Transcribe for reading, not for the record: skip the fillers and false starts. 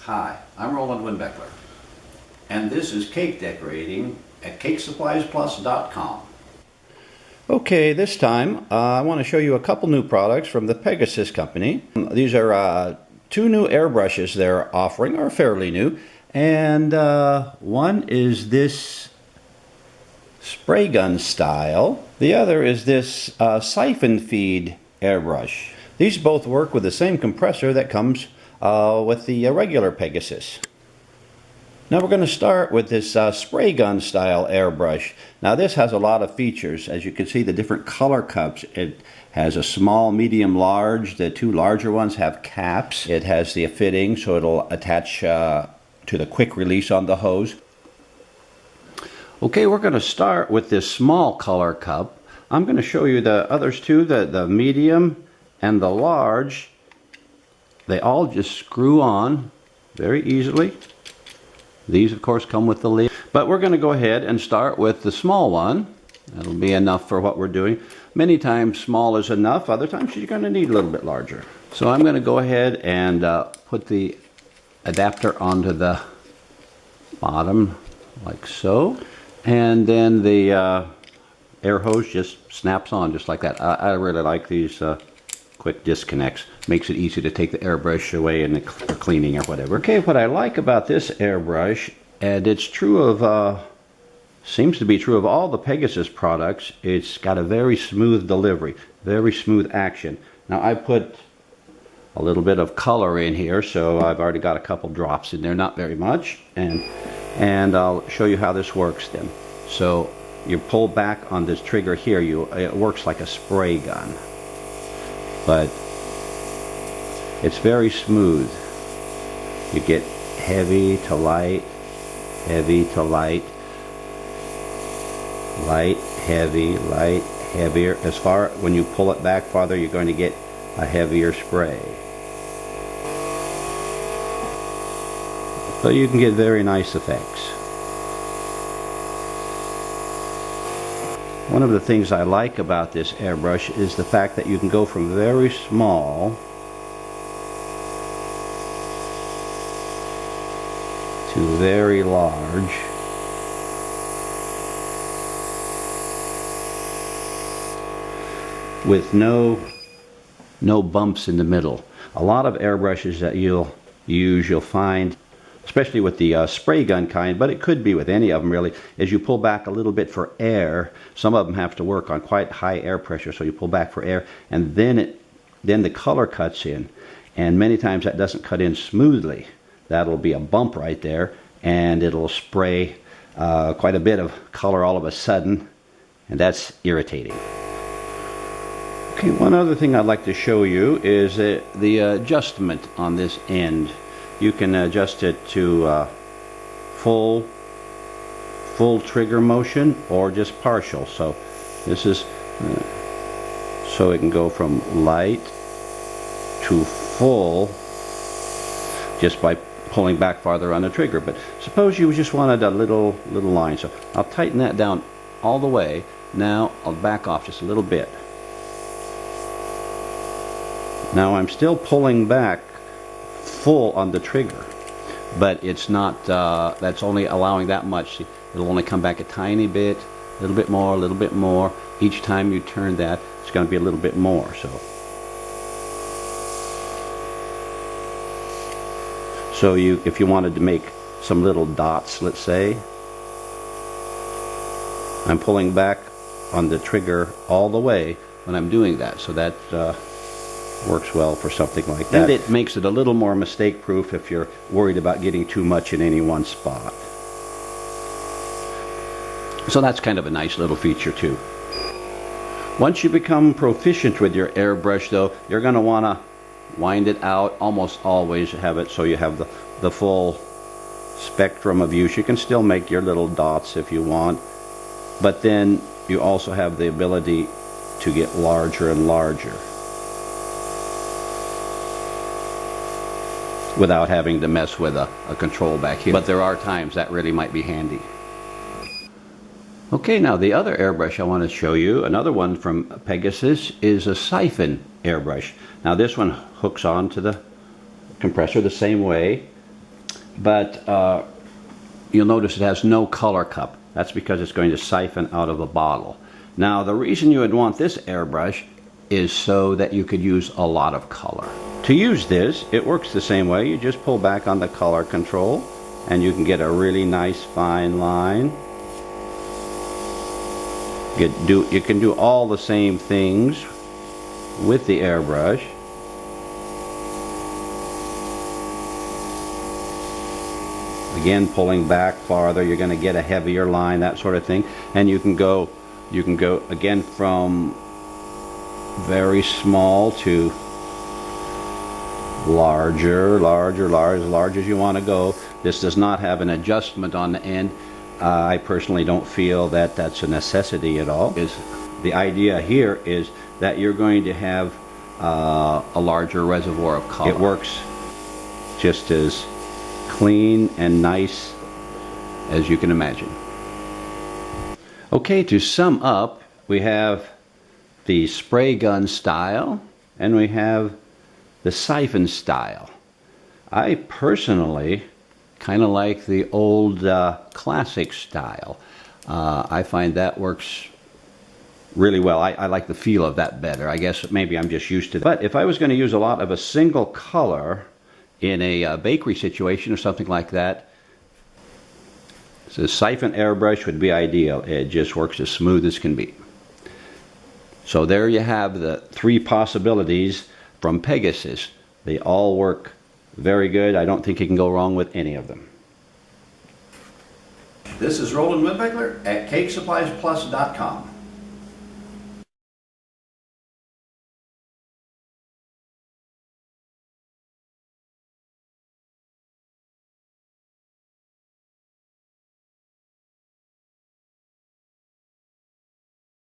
Hi, I'm Roland Winbeckler, and this is cake decorating at CakeSuppliesPlus.com. Okay, this time I want to show you a couple new products from the Pegasus company. These are two new airbrushes they're offering, are fairly new, and one is this spray gun style. The other is this siphon feed airbrush. These both work with the same compressor that comes with the regular Pegasus. Now we're going to start with this spray gun style airbrush. Now this has a lot of features. As you can see, the different color cups. It has a small, medium, large. The two larger ones have caps. It has the fitting so it'll attach to the quick release on the hose. Okay, we're going to start with this small color cup. I'm going to show you the others too, the medium and the large. They all just screw on very easily. These of course come with the lid, but we're going to go ahead and start with the small one. That'll be enough for what we're doing. Many times small is enough, other times you're going to need a little bit larger. So I'm going to go ahead and put the adapter onto the bottom like so, and then the air hose just snaps on just like that. I really like these quick disconnects. Makes it easy to take the airbrush away and for cleaning or whatever. Okay, what I like about this airbrush, and it's true of, seems to be true of all the Pegasus products, it's got a very smooth delivery, very smooth action. Now I put a little bit of color in here, so I've already got a couple drops in there, not very much, and I'll show you how this works then. So you pull back on this trigger here, it works like a spray gun, but it's very smooth. You get heavy to light, heavy to light, light, heavy, light, heavier. As far when you pull it back farther, you're going to get a heavier spray. So you can get very nice effects. One of the things I like about this airbrush is the fact that you can go from very small to very large with no bumps in the middle. A lot of airbrushes that you'll find, especially with the spray gun kind, but it could be with any of them really, as you pull back a little bit for air. Some of them have to work on quite high air pressure, so you pull back for air, and then the color cuts in, and many times that doesn't cut in smoothly. That'll be a bump right there, and it'll spray quite a bit of color all of a sudden, and that's irritating. Okay, one other thing I'd like to show you is the adjustment on this end. You can adjust it to full trigger motion or just partial. So this is so it can go from light to full just by pulling back farther on the trigger. But suppose you just wanted a little line, so I'll tighten that down all the way. Now I'll back off just a little bit. Now I'm still pulling back full on the trigger, but it's not, that's only allowing that much. It'll only come back a tiny bit, a little bit more, a little bit more. Each time you turn that, it's going to be a little bit more. So if you wanted to make some little dots, let's say, I'm pulling back on the trigger all the way when I'm doing that, so that works well for something like that. And it makes it a little more mistake proof if you're worried about getting too much in any one spot. So that's kind of a nice little feature too. Once you become proficient with your airbrush though, you're going to want to wind it out. Almost always have it so you have the full spectrum of use. You can still make your little dots if you want, but then you also have the ability to get larger and larger without having to mess with a control back here. But there are times that really might be handy. Okay, now the other airbrush I want to show you, another one from Pegasus, is a Siphon Airbrush. Now this one hooks on to the compressor the same way, but you'll notice it has no color cup. That's because it's going to siphon out of the bottle. Now, the reason you would want this airbrush is so that you could use a lot of color. To use this, it works the same way. You just pull back on the color control and you can get a really nice fine line. You can do all the same things with the airbrush. Again, pulling back farther, you're going to get a heavier line, that sort of thing. And you can go again from very small to larger, as large as you want to go. This does not have an adjustment on the end. I personally don't feel that that's a necessity at all. The idea here is that you're going to have a larger reservoir of color. It works just as clean and nice as you can imagine. Okay, to sum up, we have the spray gun style and we have the siphon style. I personally kind of like the old classic style. I find that works really well. I like the feel of that better. I guess maybe I'm just used to that. But if I was going to use a lot of a single color in a bakery situation or something like that, the Siphon Airbrush would be ideal. It just works as smooth as can be. So there you have the 3 possibilities from Pegasus. They all work very good. I don't think you can go wrong with any of them. This is Roland Woodbeckler at CakeSuppliesPlus.com.